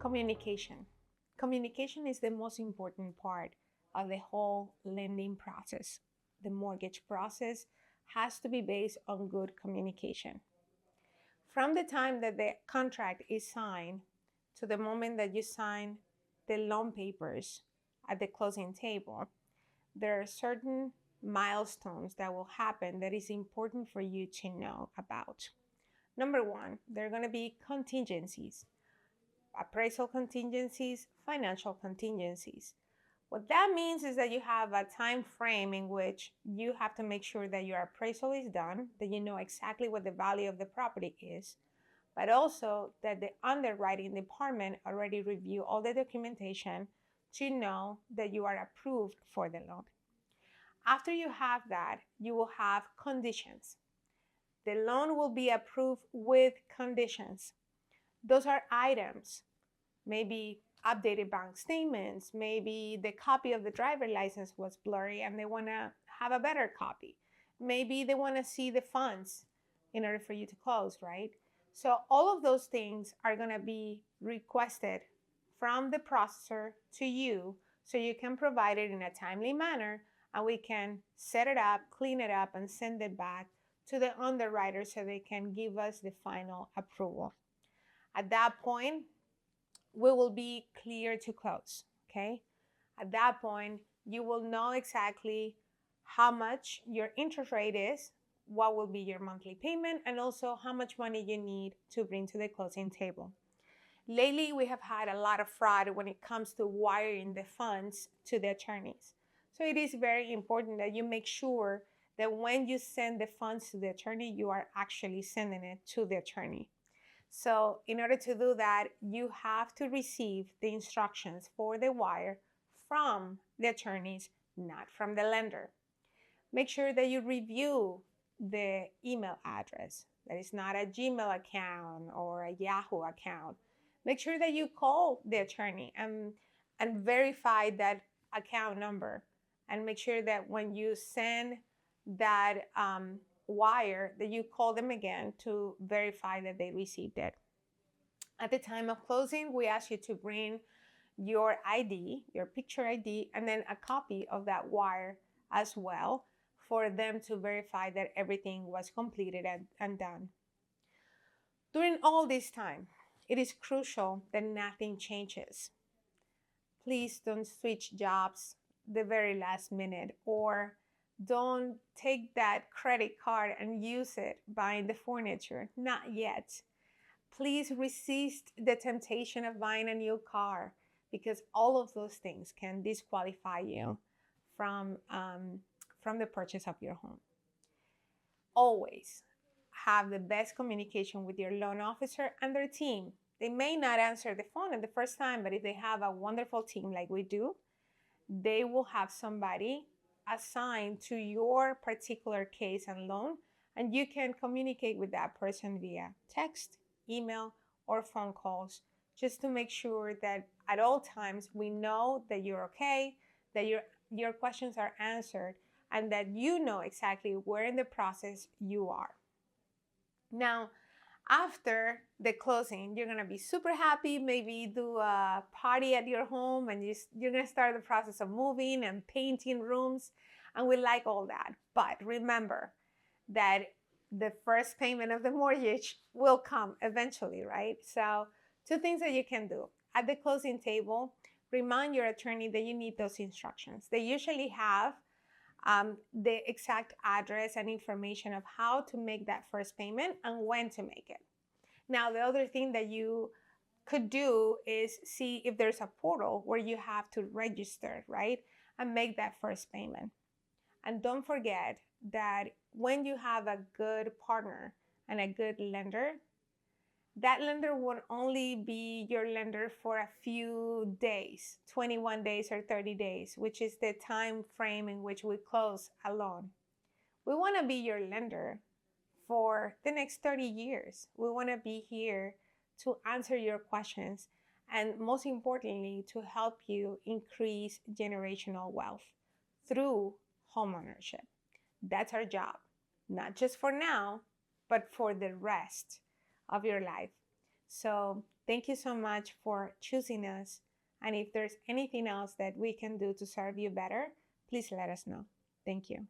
Communication. Communication is the most important part of the whole lending process. The mortgage process has to be based on good communication. From the time that the contract is signed to the moment that you sign the loan papers at the closing table, there are certain milestones that will happen that is important for you to know about. Number one, there are going to be contingencies, appraisal contingencies, financial contingencies. What that means is that you have a time frame in which you have to make sure that your appraisal is done, that you know exactly what the value of the property is, but also that the underwriting department already reviewed all the documentation to know that you are approved for the loan. After you have that, you will have conditions. The loan will be approved with conditions. Those are items, maybe updated bank statements, maybe the copy of the driver license was blurry and they want to have a better copy. Maybe they want to see the funds in order for you to close, right? So all of those things are going to be requested from the processor to you so you can provide it in a timely manner and we can set it up, clean it up, and send it back to the underwriter so they can give us the final approval. At that point, we will be clear to close, okay? At that point, you will know exactly how much your interest rate is, what will be your monthly payment, and also how much money you need to bring to the closing table. Lately, we have had a lot of fraud when it comes to wiring the funds to the attorneys. So it is very important that you make sure that when you send the funds to the attorney, you are actually sending it to the attorney. So in order to do that, you have to receive the instructions for the wire from the attorneys, not from the lender. Make sure that you review the email address. That is not a Gmail account or a Yahoo account. Make sure that you call the attorney and verify that account number. And make sure that when you send that wire, that you call them again to verify that they received it. At the time of closing, we ask you to bring your ID, your picture ID, and then a copy of that wire as well for them to verify that everything was completed and done. During all this time, it is crucial that nothing changes. Please don't switch jobs the very last minute, or don't take that credit card and use it buying the furniture. Not yet. Please resist the temptation of buying a new car because all of those things can disqualify you from the purchase of your home. Always have the best communication with your loan officer and their team. They may not answer the phone at the first time, but if they have a wonderful team like we do, they will have somebody assigned to your particular case and loan, and you can communicate with that person via text, email, or phone calls, just to make sure that at all times we know that you're okay, that your questions are answered, and that you know exactly where in the process you are. Now, after the closing, you're gonna be super happy, maybe do a party at your home, and you're gonna start the process of moving and painting rooms, and we like all that. But remember that the first payment of the mortgage will come eventually, right? So 2 things that you can do. At the closing table, remind your attorney that you need those instructions. They usually have the exact address and information of how to make that first payment and when to make it. Now, the other thing that you could do is see if there's a portal where you have to register, right? And make that first payment. And don't forget that when you have a good partner and a good lender, that lender won't only be your lender for a few days, 21 days or 30 days, which is the time frame in which we close a loan. We want to be your lender for the next 30 years. We want to be here to answer your questions and, most importantly, to help you increase generational wealth through homeownership. That's our job, not just for now, but for the rest of your life. So thank you so much for choosing us. And if there's anything else that we can do to serve you better, please let us know. Thank you.